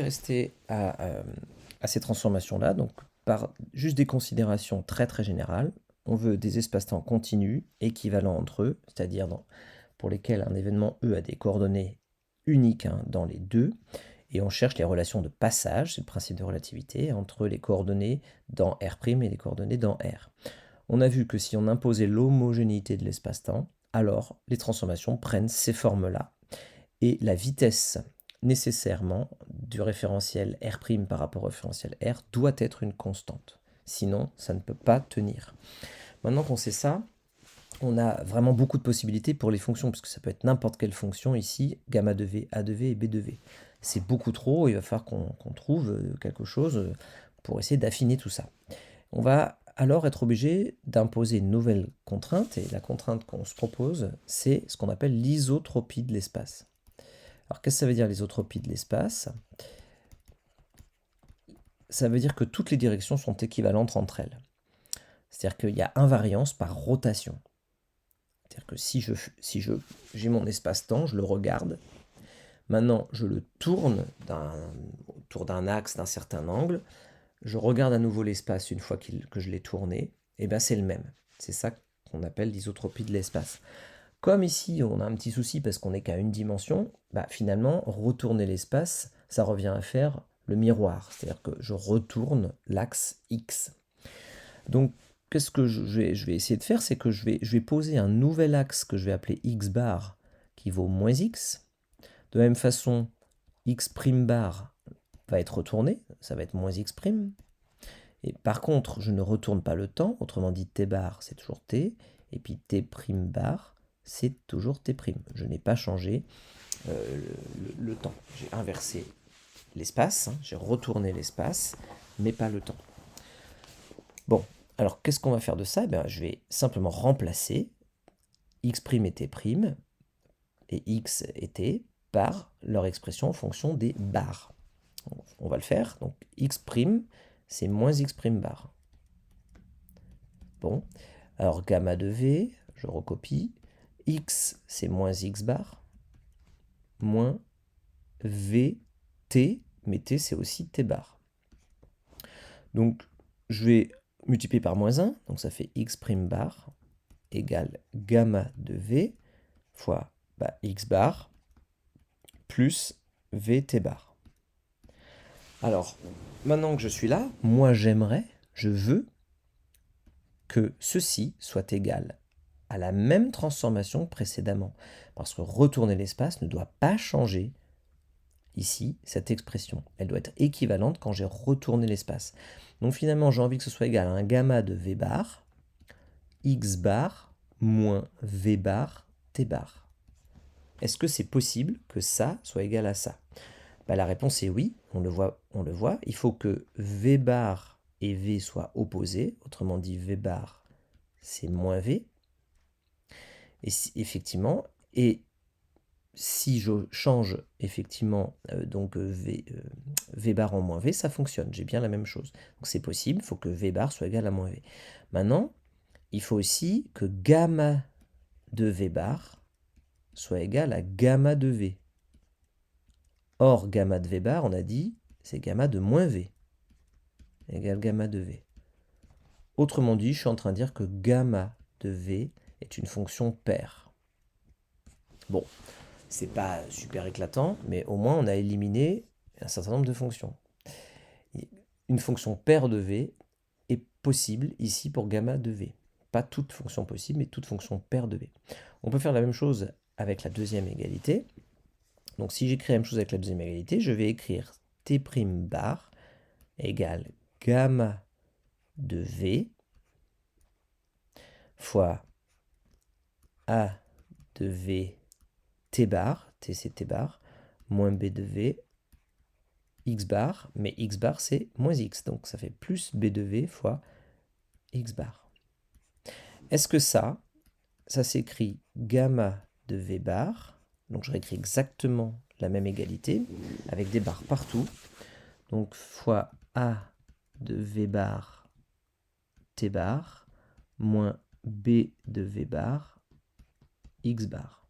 Rester à ces transformations-là, donc par juste des considérations très très générales. On veut des espaces-temps continus, équivalents entre eux, c'est-à-dire pour lesquels un événement E a des coordonnées uniques dans les deux, et on cherche les relations de passage, c'est le principe de relativité, entre les coordonnées dans R' et les coordonnées dans R. On a vu que si on imposait l'homogénéité de l'espace-temps, alors les transformations prennent ces formes-là, et la vitesse nécessairement du référentiel R' par rapport au référentiel R doit être une constante. Sinon, ça ne peut pas tenir. Maintenant qu'on sait ça, on a vraiment beaucoup de possibilités pour les fonctions, parce que ça peut être n'importe quelle fonction ici, gamma de V, A de V et B de V. C'est beaucoup trop, il va falloir qu'on trouve quelque chose pour essayer d'affiner tout ça. On va alors être obligé d'imposer une nouvelle contrainte, et la contrainte qu'on se propose, c'est ce qu'on appelle l'isotropie de l'espace. Alors qu'est-ce que ça veut dire l'isotropie de l'espace? Ça veut dire que toutes les directions sont équivalentes entre elles. C'est-à-dire qu'il y a invariance par rotation. C'est-à-dire que si j'ai mon espace-temps, je le regarde, maintenant je le tourne autour d'un axe, d'un certain angle, je regarde à nouveau l'espace une fois que je l'ai tourné, et bien c'est le même. C'est ça qu'on appelle l'isotropie de l'espace. Comme ici, on a un petit souci parce qu'on n'est qu'à une dimension, finalement, retourner l'espace, ça revient à faire le miroir. C'est-à-dire que je retourne l'axe X. Donc, qu'est-ce que je vais essayer de faire? C'est que je vais poser un nouvel axe que je vais appeler X bar qui vaut moins X. De la même façon, X prime bar va être retourné, ça va être moins X prime. Et par contre, je ne retourne pas le temps, autrement dit T bar c'est toujours T, et puis T prime bar c'est toujours T prime. Je n'ai pas changé le temps. J'ai inversé l'espace, j'ai retourné l'espace, mais pas le temps. Bon, alors qu'est-ce qu'on va faire de ça? Je vais simplement remplacer x' et t' et x et t par leur expression en fonction des barres. On va le faire. Donc x', c'est moins x' bar. Bon, alors gamma de v, je recopie. X, c'est moins x bar, moins v, t, mais t, c'est aussi t bar. Donc, je vais multiplier par moins 1, donc ça fait x' bar égale gamma de v fois x bar plus vt bar. Alors, maintenant que je suis là, moi je veux que ceci soit égal à la même transformation que précédemment. Parce que retourner l'espace ne doit pas changer ici cette expression. Elle doit être équivalente quand j'ai retourné l'espace. Donc finalement, j'ai envie que ce soit égal à un gamma de v bar, x bar moins v bar t bar. Est-ce que c'est possible que ça soit égal à ça? La réponse est oui, on le voit. Il faut que v bar et v soient opposés, autrement dit v bar c'est moins v. Et effectivement, et si je change effectivement v bar en moins v, ça fonctionne, j'ai bien la même chose. Donc c'est possible, il faut que v bar soit égal à moins v. Maintenant, il faut aussi que gamma de v bar soit égal à gamma de v. Or, gamma de v bar, on a dit, c'est gamma de moins v, égale gamma de v. Autrement dit, je suis en train de dire que gamma de v est une fonction paire. Bon, c'est pas super éclatant, mais au moins on a éliminé un certain nombre de fonctions. Une fonction paire de v est possible ici pour gamma de v. Pas toute fonction possible, mais toute fonction paire de v. On peut faire la même chose avec la deuxième égalité. Donc si j'écris la même chose avec la deuxième égalité, je vais écrire t' bar égale gamma de v fois a de v t bar, t c'est t bar, moins b de v x bar, mais x bar c'est moins x, donc ça fait plus b de v fois x bar. Est-ce que ça s'écrit gamma de v bar, donc je réécris exactement la même égalité, avec des barres partout, donc fois a de v bar t bar, moins b de v bar x bar.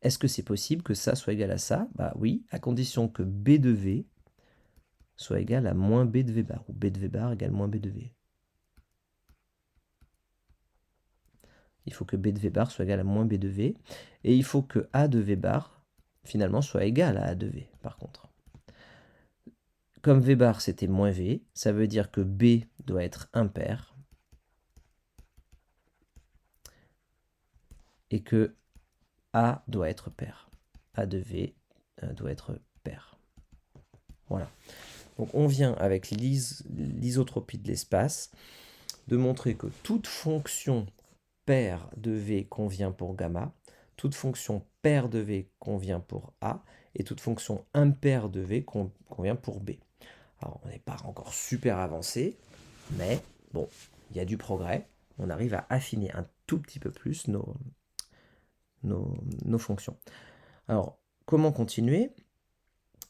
Est-ce que c'est possible que ça soit égal à ça? Oui, à condition que b de v soit égal à moins B de V bar, ou B de V bar égale moins B de V. Il faut que B de V bar soit égal à moins B de V, et il faut que A de V bar, finalement, soit égal à A de V, par contre. Comme V bar, c'était moins V, ça veut dire que B doit être impair, et que A doit être pair. A de V doit être pair. Voilà. Donc on vient avec l'isotropie de l'espace de montrer que toute fonction paire de V convient pour gamma, toute fonction paire de V convient pour A, et toute fonction impaire de V convient pour B. Alors on n'est pas encore super avancé, mais bon, il y a du progrès. On arrive à affiner un tout petit peu plus nos fonctions. Alors, comment continuer?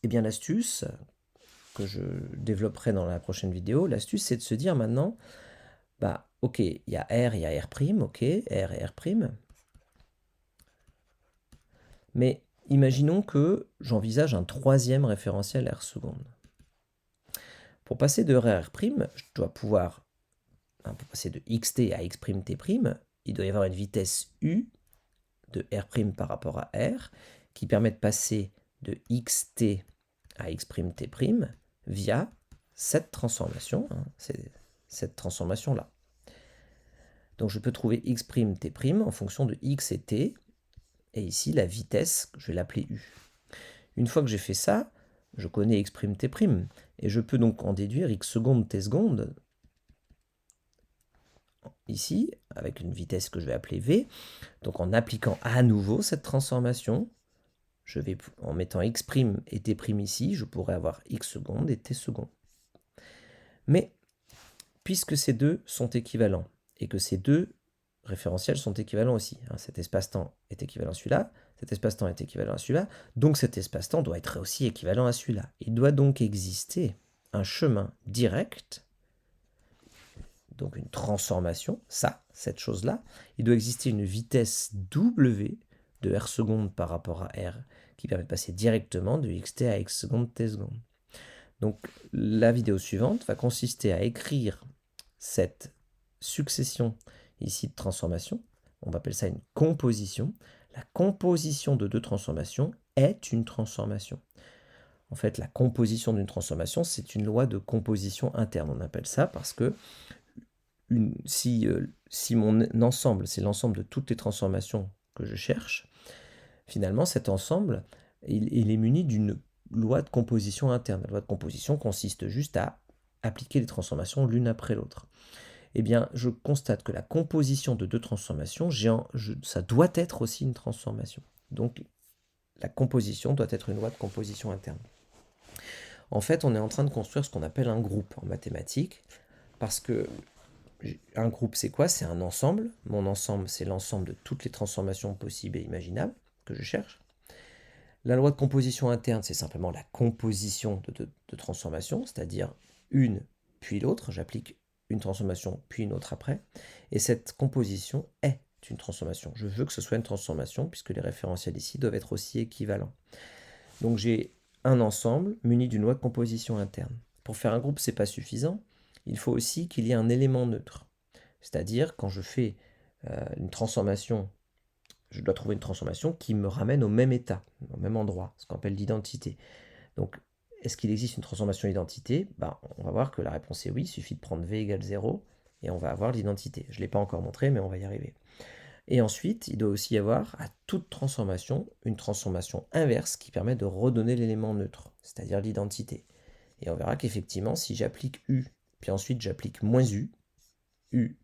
Eh bien, l'astuce que je développerai dans la prochaine vidéo, l'astuce, c'est de se dire maintenant, bah, ok, il y a R, il y a R', ok, R et R', mais imaginons que j'envisage un troisième référentiel R seconde. Pour passer de R à R', je dois pouvoir, pour passer de xt à x', il doit y avoir une vitesse u de R' par rapport à R, qui permet de passer de xt à x', via cette transformation, c'est cette transformation-là. Donc je peux trouver x', t' en fonction de x et t, et ici la vitesse, je vais l'appeler u. Une fois que j'ai fait ça, je connais x', t', et je peux donc en déduire x seconde, t seconde, ici, avec une vitesse que je vais appeler v. Donc en appliquant à nouveau cette transformation, je vais, en mettant x' et t' ici, je pourrais avoir x seconde et t seconde. Mais, puisque ces deux sont équivalents, et que ces deux référentiels sont équivalents aussi, cet espace-temps est équivalent à celui-là, cet espace-temps est équivalent à celui-là, donc cet espace-temps doit être aussi équivalent à celui-là. Il doit donc exister un chemin direct, donc une transformation, cette chose-là, il doit exister une vitesse W de R seconde par rapport à R, qui permet de passer directement de xt à x seconde, t seconde. Donc la vidéo suivante va consister à écrire cette succession ici de transformations. On va appeler ça une composition. La composition de deux transformations est une transformation. En fait, la composition d'une transformation, c'est une loi de composition interne. On appelle ça parce que si mon ensemble, c'est l'ensemble de toutes les transformations que je cherche, finalement, cet ensemble, il est muni d'une loi de composition interne. La loi de composition consiste juste à appliquer les transformations l'une après l'autre. Eh bien, je constate que la composition de deux transformations, ça doit être aussi une transformation. Donc, la composition doit être une loi de composition interne. En fait, on est en train de construire ce qu'on appelle un groupe en mathématiques, parce que un groupe, c'est quoi? C'est un ensemble. Mon ensemble, c'est l'ensemble de toutes les transformations possibles et imaginables que je cherche. La loi de composition interne, c'est simplement la composition de transformations, c'est-à-dire une puis l'autre. J'applique une transformation puis une autre après. Et cette composition est une transformation. Je veux que ce soit une transformation puisque les référentiels ici doivent être aussi équivalents. Donc j'ai un ensemble muni d'une loi de composition interne. Pour faire un groupe, ce n'est pas suffisant. Il faut aussi qu'il y ait un élément neutre. C'est-à-dire quand je fais une transformation, je dois trouver une transformation qui me ramène au même état, au même endroit, ce qu'on appelle l'identité. Donc, est-ce qu'il existe une transformation identité? On va voir que la réponse est oui, il suffit de prendre v égale 0 et on va avoir l'identité. Je ne l'ai pas encore montré, mais on va y arriver. Et ensuite, il doit aussi y avoir à toute transformation une transformation inverse qui permet de redonner l'élément neutre, c'est-à-dire l'identité. Et on verra qu'effectivement, si j'applique u, puis ensuite j'applique moins u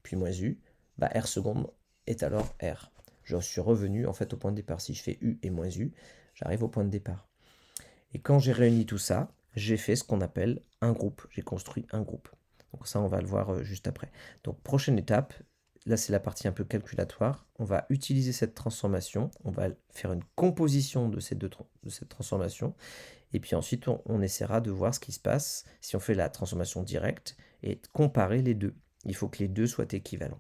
puis moins u, R seconde est alors R. Je suis revenu en fait au point de départ. Si je fais u et moins u, j'arrive au point de départ. Et quand j'ai réuni tout ça, j'ai fait ce qu'on appelle un groupe. J'ai construit un groupe. Donc ça, on va le voir juste après. Donc prochaine étape, là c'est la partie un peu calculatoire. On va utiliser cette transformation. On va faire une composition de cette transformation. Et puis ensuite, on essaiera de voir ce qui se passe si on fait la transformation directe et de comparer les deux. Il faut que les deux soient équivalents.